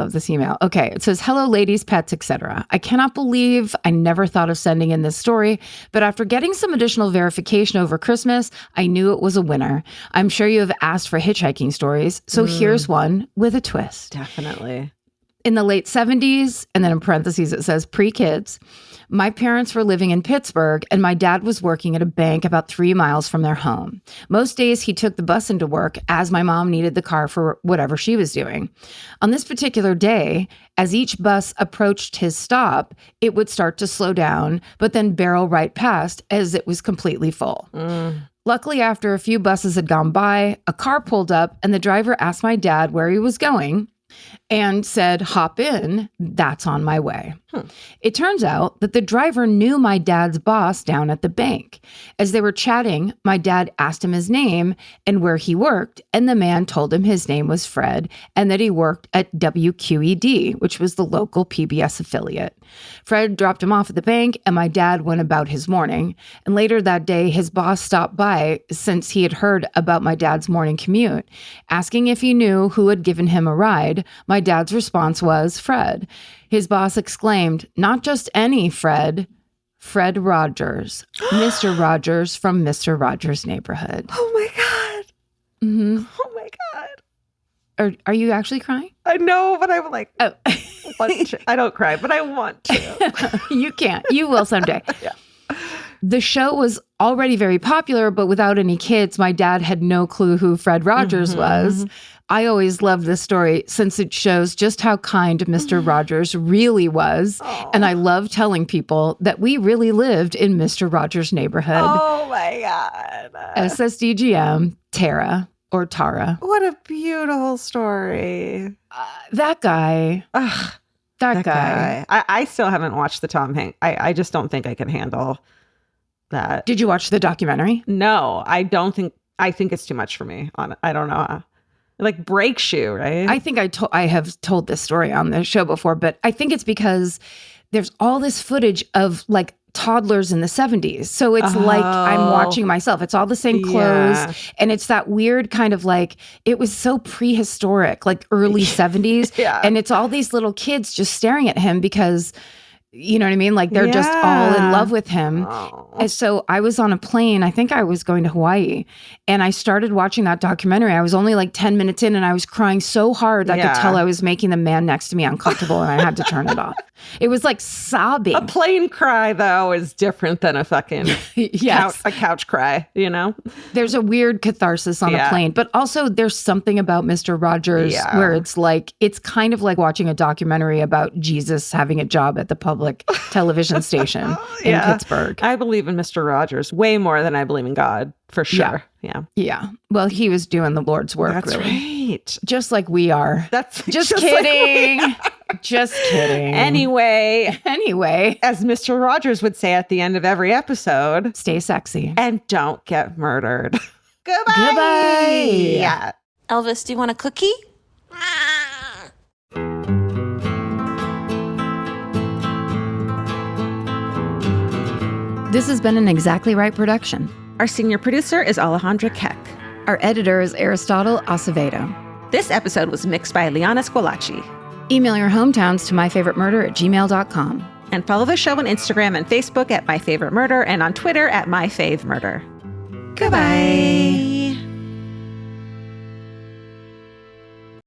love this email. Okay, it says, hello, ladies, pets, etc. I cannot believe I never thought of sending in this story, but after getting some additional verification over Christmas, I knew it was a winner. I'm sure you have asked for hitchhiking stories, so here's one with a twist. Definitely. In the late 70s, and then in parentheses, it says pre-kids, my parents were living in Pittsburgh and my dad was working at a bank about 3 miles from their home. Most days he took the bus into work as my mom needed the car for whatever she was doing. On this particular day, as each bus approached his stop, it would start to slow down, but then barrel right past as it was completely full. Luckily, after a few buses had gone by, a car pulled up and the driver asked my dad where he was going and said, hop in, that's on my way. It turns out that the driver knew my dad's boss down at the bank. As they were chatting, my dad asked him his name and where he worked, and the man told him his name was Fred and that he worked at WQED, which was the local PBS affiliate. Fred dropped him off at the bank, and my dad went about his morning. And later that day, his boss stopped by since he had heard about my dad's morning commute. Asking if he knew who had given him a ride, my dad's response was Fred. His boss exclaimed, not just any Fred, Fred Rogers, Mr. Rogers from Mr. Rogers' Neighborhood. Oh my God. Mm-hmm. Oh my God. Are you actually crying? I know, but I'm like, Oh. I don't cry, but I want to. You can't. You will someday. Yeah. The show was already very popular, but without any kids, my dad had no clue who Fred Rogers was. I always loved this story since it shows just how kind Mr. Rogers really was. Aww. And I love telling people that we really lived in Mr. Rogers' neighborhood. Oh my God. SSDGM, Tara or Tara. What a beautiful story. That guy. Ugh, That guy. I still haven't watched the Tom Hanks. I just don't think I can handle that. Did you watch the documentary? No, I don't think. I think it's too much for me. I don't know. Like Break Shoe, right? I think I have told this story on the show before, but I think it's because there's all this footage of like toddlers in the 70s. So it's like I'm watching myself. It's all the same clothes. Yeah. And it's that weird kind of like, it was so prehistoric, like early 70s. Yeah. And it's all these little kids just staring at him because, you know what I mean? Like they're just all in love with him. Oh. And so I was on a plane. I think I was going to Hawaii, and I started watching that documentary. I was only like 10 minutes in and I was crying so hard I could tell I was making the man next to me uncomfortable and I had to turn it off. It was like sobbing. A plane cry, though, is different than a fucking Yes. couch cry, you know? There's a weird catharsis on a plane, but also there's something about Mr. Rogers where it's like, it's kind of like watching a documentary about Jesus having a job at the public television station in Pittsburgh. I believe in Mr. Rogers way more than I believe in God, for sure. Yeah. Yeah. Well, he was doing the Lord's work, That's really. right. Just like we are. That's just like kidding. Just kidding. Anyway, as Mr. Rogers would say at the end of every episode, stay sexy and don't get murdered. Goodbye. Goodbye. Yeah. Elvis, do you want a cookie? This has been an Exactly Right production. Our senior producer is Alejandra Keck. Our editor is Aristotle Acevedo. This episode was mixed by Liana Squilacci. Email your hometowns to myfavoritemurder@gmail.com. And follow the show on Instagram and Facebook at myfavoritemurder and on Twitter at myfavemurder. Goodbye.